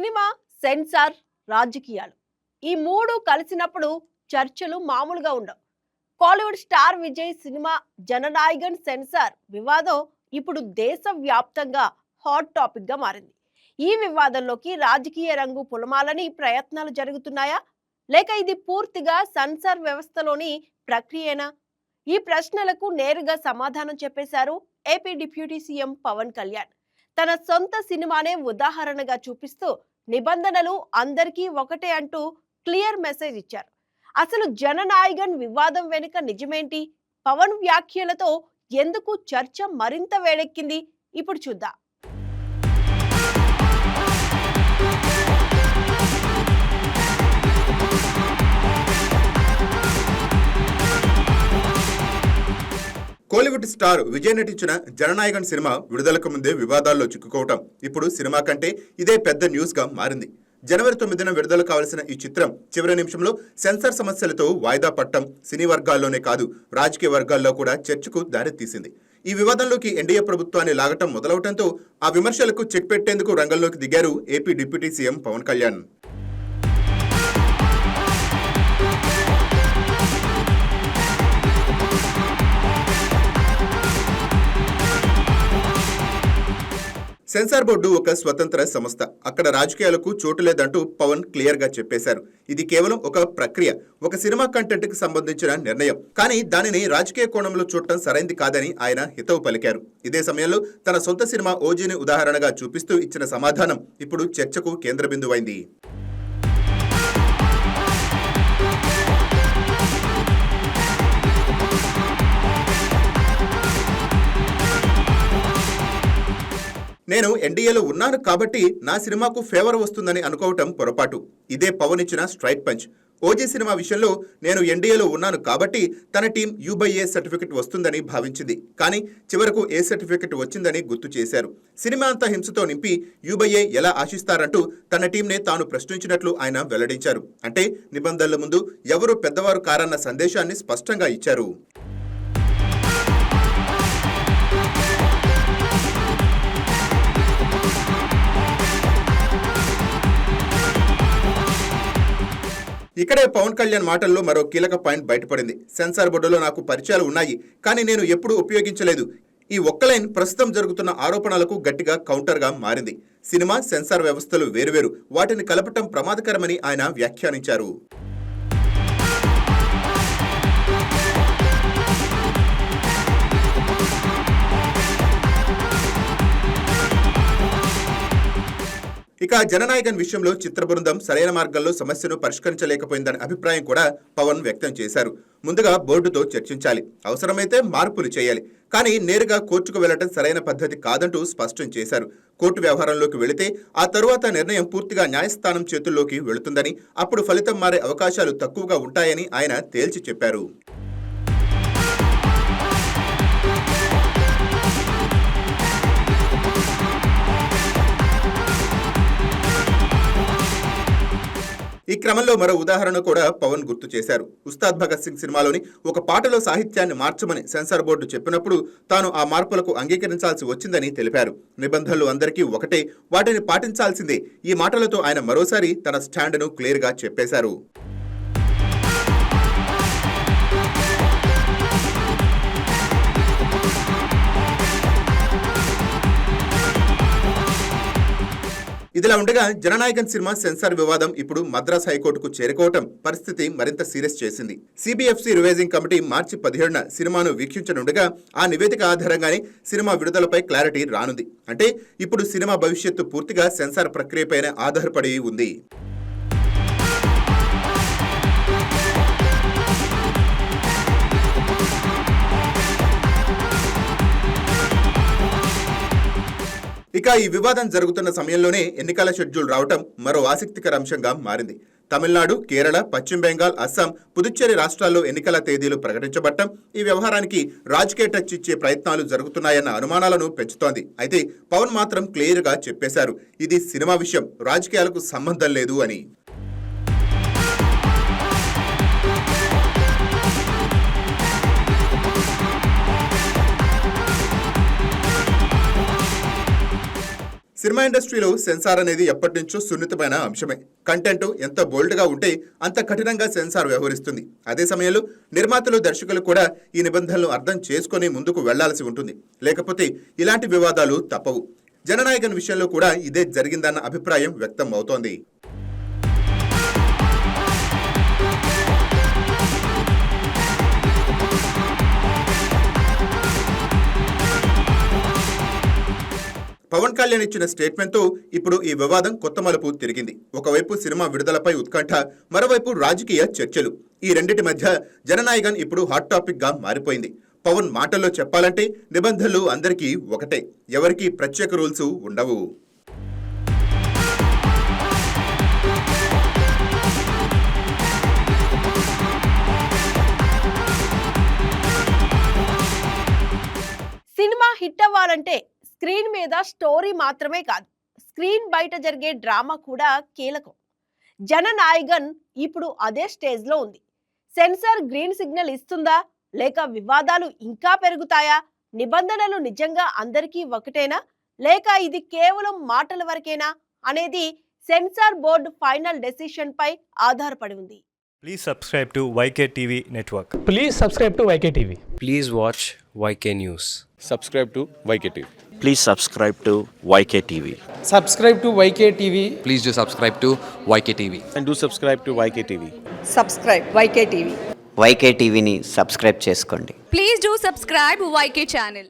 Cinema, censor, రాజకీయాలు ఈ మూడు కలిసినప్పుడు చర్చలు మామూలుగా ఉండవు. Kollywood star Vijay cinema Jananayagan censor వివాదం ఇప్పుడు దేశవ్యాప్తంగా హాట్ టాపిక్ గా మారింది. ఈ వివాదంలోకి రాజకీయ రంగు పులమాలని ప్రయత్నాలు జరుగుతున్నాయా, లేక ఇది పూర్తిగా సెన్సార్ వ్యవస్థలోని ప్రక్రియనా? ఈ ప్రశ్నలకు నేరుగా సమాధానం చెప్పేశారు AP deputy CM Pavan Kalyan. తన సొంత సినిమానే ఉదాహరణగా చూపిస్తూ నిబంధనలు అందరికీ ఒకటే అంటూ క్లియర్ మెసేజ్ ఇచ్చారు. అసలు జననాయగన్ వివాదం వెనుక నిజమేంటి? పవన్ వ్యాఖ్యలతో ఎందుకు చర్చ మరింత వేడెక్కింది? ఇప్పుడు చూద్దాం. కోలీవుడ్ స్టార్ విజయ్ నటించిన జననాయగన్ సినిమా విడుదలకు ముందే వివాదాల్లో చిక్కుకోవటం ఇప్పుడు సినిమా కంటే ఇదే పెద్ద న్యూస్ గా మారింది. జనవరి 9న విడుదల కావాల్సిన ఈ చిత్రం చివరి నిమిషంలో సెన్సార్ సమస్యలతో వాయిదా పట్టడం సినీ వర్గాల్లోనే కాదు, రాజకీయ వర్గాల్లో కూడా చర్చకు దారితీసింది. ఈ వివాదంలోకి ఎన్డీఏ ప్రభుత్వాన్ని లాగటం మొదలవటంతో ఆ విమర్శలకు చెక్ పెట్టేందుకు రంగంలోకి దిగారు AP deputy CM Pavan Kalyan. Censor board ఒక స్వతంత్ర సంస్థ, అక్కడ రాజకీయాలకు చోటు లేదంటూ పవన్ క్లియర్ గా చెప్పేశారు. ఇది కేవలం ఒక ప్రక్రియ, ఒక సినిమా కంటెంట్ కి సంబంధించిన నిర్ణయం, కానీ దానిని రాజకీయ కోణంలో చూడటం సరైంది కాదని ఆయన హితవు పలికారు. ఇదే సమయంలో తన సొంత సినిమా ఓజీని ఉదాహరణగా చూపిస్తూ ఇచ్చిన సమాధానం ఇప్పుడు చర్చకు కేంద్ర బిందువైంది. నేను ఎన్డీఏలో ఉన్నాను కాబట్టి నా సినిమాకు ఫేవర్ వస్తుందని అనుకోవటం పొరపాటు. ఇదే పవన్ ఇచ్చిన స్ట్రైట్ పంచ్. ఓజీ సినిమా విషయంలో నేను ఎన్డీఏలో ఉన్నాను కాబట్టి తన టీం U/A సర్టిఫికెట్ వస్తుందని భావించింది, కానీ చివరకు ఏ సర్టిఫికెట్ వచ్చిందని గుర్తు చేశారు. సినిమా అంతా హింసతో నింపి U/A ఎలా ఆశిస్తారంటూ తన టీంనే తాను ప్రశ్నించినట్లు ఆయన వెల్లడించారు. అంటే నిబంధనల ముందు ఎవరు పెద్దవారు కారన్న సందేశాన్ని స్పష్టంగా ఇచ్చారు. ఇక్కడే పవన్ కళ్యాణ్ మాటల్లో మరో కీలక పాయింట్ బయటపడింది. సెన్సార్ బోర్డులో నాకు పరిచయాలు ఉన్నాయి, కానీ నేను ఎప్పుడూ ఉపయోగించలేదు. ఈ ఒక్క లైన్ ప్రస్తుతం జరుగుతున్న ఆరోపణలకు గట్టిగా కౌంటర్గా మారింది. సినిమా, సెన్సార్ వ్యవస్థలు వేరువేరు, వాటిని కలపటం ప్రమాదకరమని ఆయన వ్యాఖ్యానించారు. ఇక జననాయగన్ విషయంలో చిత్ర బృందం సరైన మార్గంలో సమస్యను పరిష్కరించలేకపోయిందనే అభిప్రాయం కూడా పవన్ వ్యక్తం చేశారు. ముందుగా బోర్డుతో చర్చించాలి, అవసరమైతే మార్పులు చేయాలి, కానీ నేరుగా కోర్టుకు వెళ్లడం సరైన పద్ధతి కాదంటూ స్పష్టం చేశారు. కోర్టు వ్యవహారంలోకి వెళితే ఆ తరువాత నిర్ణయం పూర్తిగా న్యాయస్థానం చేతుల్లోకి వెళుతుందని, అప్పుడు ఫలితం మారే అవకాశాలు తక్కువగా ఉంటాయని ఆయన తేల్చి చెప్పారు. ఈ క్రమంలో మరో ఉదాహరణ కూడా పవన్ గుర్తు చేశారు. ఉస్తాద్ భగత్ సింగ్ సినిమాలోని ఒక పాటలో సాహిత్యాన్ని మార్చమని సెన్సార్ బోర్డు చెప్పినప్పుడు తాను ఆ మార్పులకు అంగీకరించాల్సి వచ్చిందని తెలిపారు. నిబంధనలు అందరికీ ఒకటే, వాటిని పాటించాల్సిందే. ఈ మాటలతో ఆయన మరోసారి తన స్టాండ్ను క్లియర్గా చెప్పేశారు. ఇదిలా ఉండగా జననాయగన్ సినిమా సెన్సార్ వివాదం ఇప్పుడు మద్రాస్ హైకోర్టుకు చేరుకోవటం పరిస్థితి మరింత సీరియస్ చేసింది. సిబిఎఫ్సి రివైజింగ్ కమిటీ మార్చి 17న సినిమాను వీక్షించనుండగా ఆ నివేదిక ఆధారంగానే సినిమా విడుదలపై క్లారిటీ రానుంది. అంటే ఇప్పుడు సినిమా భవిష్యత్తు పూర్తిగా సెన్సార్ ప్రక్రియపైనే ఆధారపడి ఉంది. ఇక ఈ వివాదం జరుగుతున్న సమయంలోనే ఎన్నికల షెడ్యూల్ రావటం మరో ఆసక్తికర అంశంగా మారింది. తమిళనాడు, కేరళ, పశ్చిమ బెంగాల్, అస్సాం, పుదుచ్చేరి రాష్ట్రాల్లో ఎన్నికల తేదీలు ప్రకటించబట్టం ఈ వ్యవహారానికి రాజకీయ టచ్ ఇచ్చే ప్రయత్నాలు జరుగుతున్నాయన్న అనుమానాలను పెంచుతోంది. అయితే పవన్ మాత్రం క్లియర్గా చెప్పేశారు, ఇది సినిమా విషయం, రాజకీయాలకు సంబంధం లేదు అని. సినిమా ఇండస్ట్రీలో సెన్సార్ అనేది ఎప్పటి నుంచో సున్నితమైన అంశమే. కంటెంట్ ఎంత బోల్డ్గా ఉంటే అంత కఠినంగా సెన్సార్ వ్యవహరిస్తుంది. అదే సమయంలో నిర్మాతలు, దర్శకులు కూడా ఈ నిబంధనలు అర్థం చేసుకొని ముందుకు వెళ్లాల్సి ఉంటుంది. లేకపోతే ఇలాంటి వివాదాలు తప్పవు. జననాయకన్ విషయంలో కూడా ఇదే జరిగిందన్న అభిప్రాయం వ్యక్తం అవుతోంది. పవన్ కళ్యాణ్ ఇచ్చిన స్టేట్మెంట్తో ఇప్పుడు ఈ వివాదం కొత్త మలుపు తిరిగింది. ఒకవైపు సినిమా విడుదలపై ఉత్కంఠ, మరోవైపు రాజకీయ చర్చలు. ఈ రెండిటి మధ్య జననాయకన్ ఇప్పుడు హాట్ టాపిక్ గా మారిపోయింది. పవన్ మాటల్లో చెప్పాలంటే నిబంధనలు అందరికీ ఒకటే, ఎవరికీ ప్రత్యేక రూల్స్ ఉండవు. సినిమా హిట్ అవ్వాలంటే స్క్రీన్ మీద స్టోరీ మాత్రమే కాదు, స్క్రీన్ బయట జరిగే డ్రామా కూడా కీలకం. జననాయకన్ ఇప్పుడు అదే స్టేజ్ లో ఉంది. సెన్సార్ గ్రీన్ సిగ్నల్ ఇస్తుందా, లేక వివాదాలు ఇంకా పెరుగుతాయా? నిబంధనలు నిజంగా అందరికీ ఒకటేనా, లేక ఇది కేవలం మాటల వరకేనా అనేది సెన్సార్ బోర్డు ఫైనల్ డెసిషన్ పై ఆధారపడి ఉంది. Please subscribe to YK TV Network. Please subscribe to YK TV. Please watch YK News. Subscribe to YKTV. Please subscribe to YK TV. Subscribe to YK TV. Please do subscribe to YK TV. And do subscribe to YKTV. Subscribe YK TV. YK TVని subscribe చేసుకోండి. Please do subscribe YK channel.